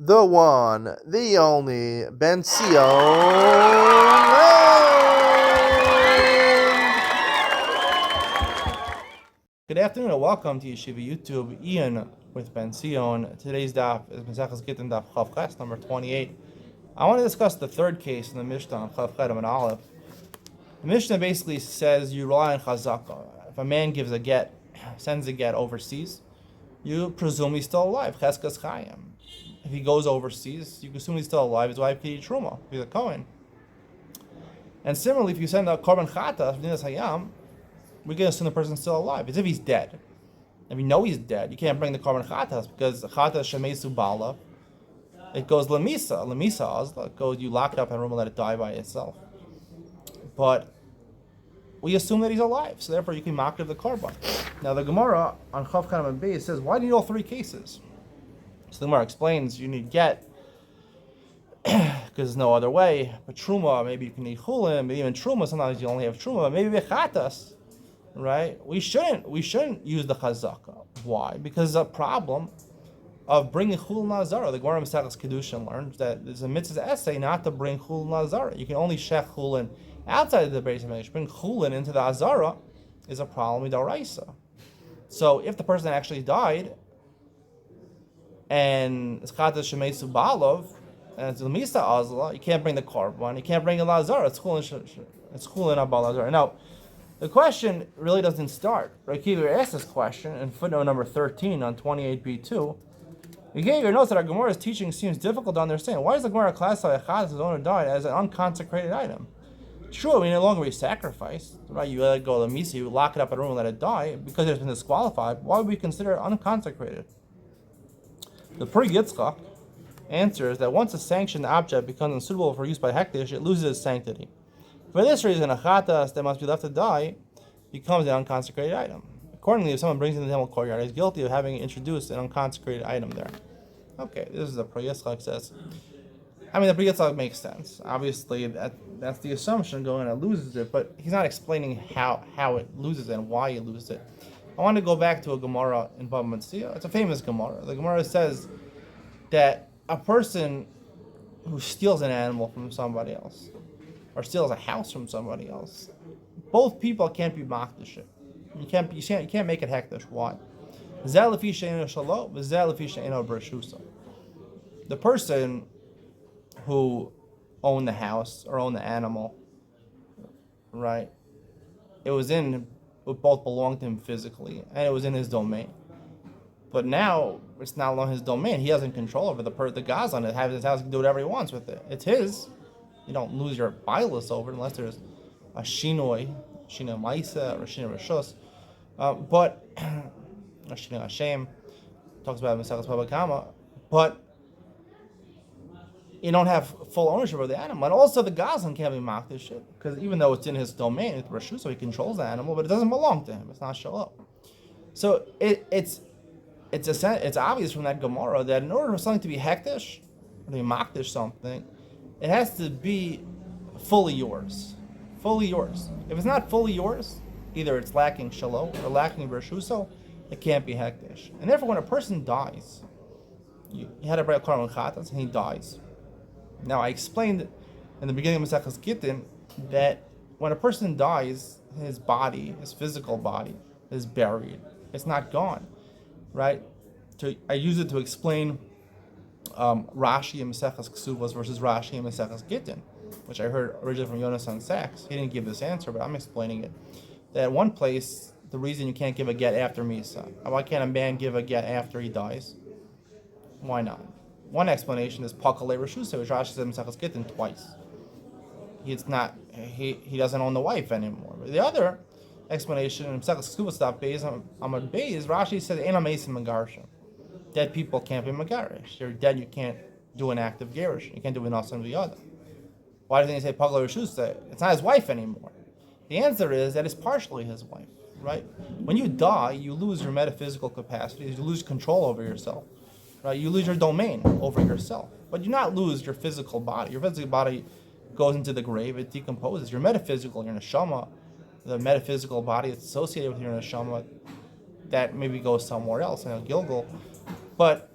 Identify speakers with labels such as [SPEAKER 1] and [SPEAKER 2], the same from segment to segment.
[SPEAKER 1] the one, the only, Benzion. Good afternoon and welcome to Yeshiva YouTube. Iyun with Benzion. Today's daf is Gittin daf Chav Ches, number 28. I want to discuss the third case in the Mishnah on Chav Ches and Aleph. The Mishnah basically says you rely on chazaka. If a man gives a get, sends a get overseas, you presume he's still alive. Cheskas Chayim. If he goes overseas, you assume he's still alive. His wife can eat truma. He's a Kohen. And similarly, if you send a korban chata, we can assume the person's still alive. It's if he's dead. If you know he's dead, you can't bring the korban chatas because chata shemesu bala. It goes lemisa. Lemisa azla. It goes, you lock it up in a room and let it die by itself. But we assume that he's alive, so therefore you can mock of the korban. Now the Gemara on Chav Kanam Beis says, why do you need all three cases? So the Gemara explains you need get because there's no other way. But truma, maybe you can eat chulin, but even truma, sometimes you only have truma. But maybe bechatas, right? We shouldn't use the chazaka. Why? Because the problem of bringing chulin nazara. The Gemara Masechus Kedushin learns that there's a mitzvah essay not to bring chulin nazara. You can only shech chulin outside of the Beis Hamikdash. Bring chulin into the azara is a problem with daraisa. So if the person actually died and it's chata shemesu balov and it's lemisa azla, you can't bring the korban, you can't bring the lazara. It's chulin abal lazara. Now, the question really doesn't start. Rakiva asked this question in footnote number 13 on 28b2. You get your notes that our Gemara's teaching seems difficult to understand. Why does the Gemara classify a chata whose owner died as an unconsecrated item? Sure, we no longer sacrifice, right? You let it go to misa, you lock it up in a room and let it die because it's been disqualified. Why would we consider it unconsecrated? The Pri Yitzchak answers that once a sanctioned object becomes unsuitable for use by hektish, it loses its sanctity. For this reason, a chatas that must be left to die becomes an unconsecrated item. Accordingly, if someone brings it in the temple courtyard, he's guilty of having introduced an unconsecrated item there. Okay, this is the Pri Yitzchak says. I mean, the Pri Yitzchak makes sense. Obviously, that's the assumption going it loses it, but he's not explaining how it loses it and why it loses it. I want to go back to a Gemara in Bava Metzia. It's a famous Gemara. The Gemara says that a person who steals an animal from somebody else or steals a house from somebody else, both people can't be makdish. You can't make it hektish. Why? The person who owned the house or owned the animal, right? It both belonged to him physically, and it was in his domain. But now it's not on his domain. He has control over the gaz on it. Have his house, he can do whatever he wants with it. It's his. You don't lose your bilus over it unless there's a shinoi ma'isa or shinoi rishos. But a shinoi hashem talks about Masechus Baba Kama. But you don't have full ownership of the animal. And also the Gazan can't be mocked this shit. Because even though it's in his domain, it's Rashu, so he controls the animal, but it doesn't belong to him. It's not Shalom. So it's obvious from that Gemara that in order for something to be hektish, or to be mocked something, it has to be fully yours. Fully yours. If it's not fully yours, either it's lacking Shalom or lacking Rashu, so it can't be hektish. And therefore when a person dies, you had a break Korban Chatas and he dies. Now, I explained in the beginning of Masechus Gittin that when a person dies, his body, his physical body, is buried. It's not gone, right? I use it to explain Rashi and Masechus Ksuvos versus Rashi and Masechus Gittin, which I heard originally from Yonasan Sachs. He didn't give this answer, but I'm explaining it. That at one place, the reason you can't give a get after Misa. Why can't a man give a get after he dies? Why not? One explanation is Pakalei Rashusah, which Rashi says in Masechus Gittin twice. He doesn't own the wife anymore. But the other explanation in Masechus Ksuvos Daf Beis Amud Beis, Rashi says Ein Amesim Megarshim. Dead people can't be megarish. You're dead, you can't do an act of garish. You can't do an asan v'yada. Why doesn't he say Pakalei Rashusah? It's not his wife anymore. The answer is that it's partially his wife, right? When you die, you lose your metaphysical capacities, you lose control over yourself. Right, you lose your domain over yourself, but you not lose your physical body. Your physical body goes into the grave; it decomposes. Your metaphysical, your neshama, the metaphysical body that's associated with your neshama, that maybe goes somewhere else in a Gilgal. But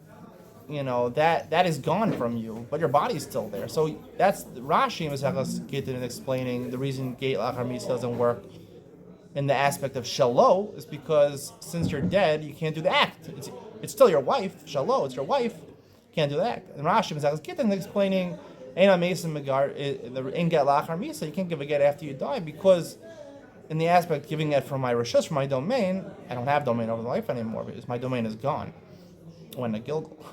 [SPEAKER 1] that is gone from you, but your body's still there. So that's Rashi in Maseches Gittin explaining the reason Gate Lachar Misa doesn't work in the aspect of Shalo is because since you're dead, you can't do the act. It's still your wife, Shalo, it's your wife, you can't do the act. And Rashi in Maseches Gittin explaining Eina Mason Megar in Get Lachar Misa, you can't give a get after you die because in the aspect of giving it from my rishus, from my domain, I don't have domain over the life anymore because my domain is gone. When the Gilgal.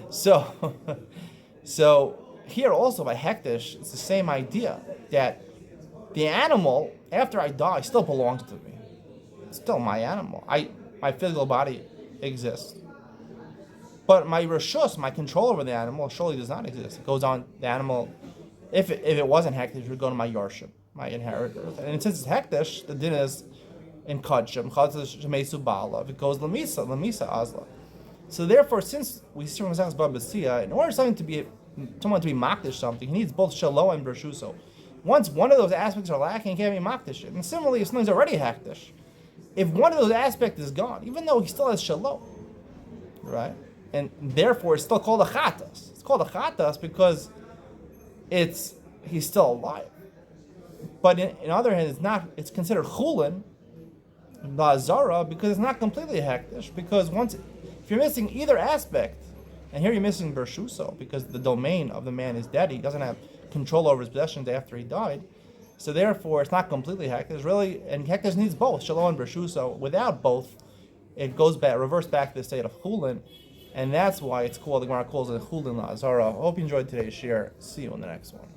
[SPEAKER 1] so here also by Hektish, it's the same idea that the animal, after I die, still belongs to me. It's still my animal. My physical body exists. But my rishus, my control over the animal, surely does not exist. It goes on, the animal, if it wasn't Hektish, it would go to my yarship, my inheritors. And since it's Hektish, the din is in Kadshim, Kadshim Shemesu Bala. If it goes Lamisa Azla. So therefore, since we see from Maseches Baba Basiyah, in order for someone to be makdish something, he needs both Shalo and Bershuso. Once one of those aspects are lacking, he can't be makdish it. And similarly, if something's already hektish, if one of those aspects is gone, even though he still has Shalo, right? And therefore, it's still called a chatas. It's called a chatas because he's still alive. But in other hand, it's considered chulin, Lazara, because it's not completely hektish. Because if you're missing either aspect, and here you're missing Bershuso, because the domain of the man is dead, he doesn't have control over his possessions after he died, so therefore it's not completely hektish, really, and hektish needs both, Shalom and Bershuso. Without both, it reverts back to the state of Chulin, and that's why it's called, the Gemara calls it Chulin Lazara. I hope you enjoyed today's share. See you in the next one.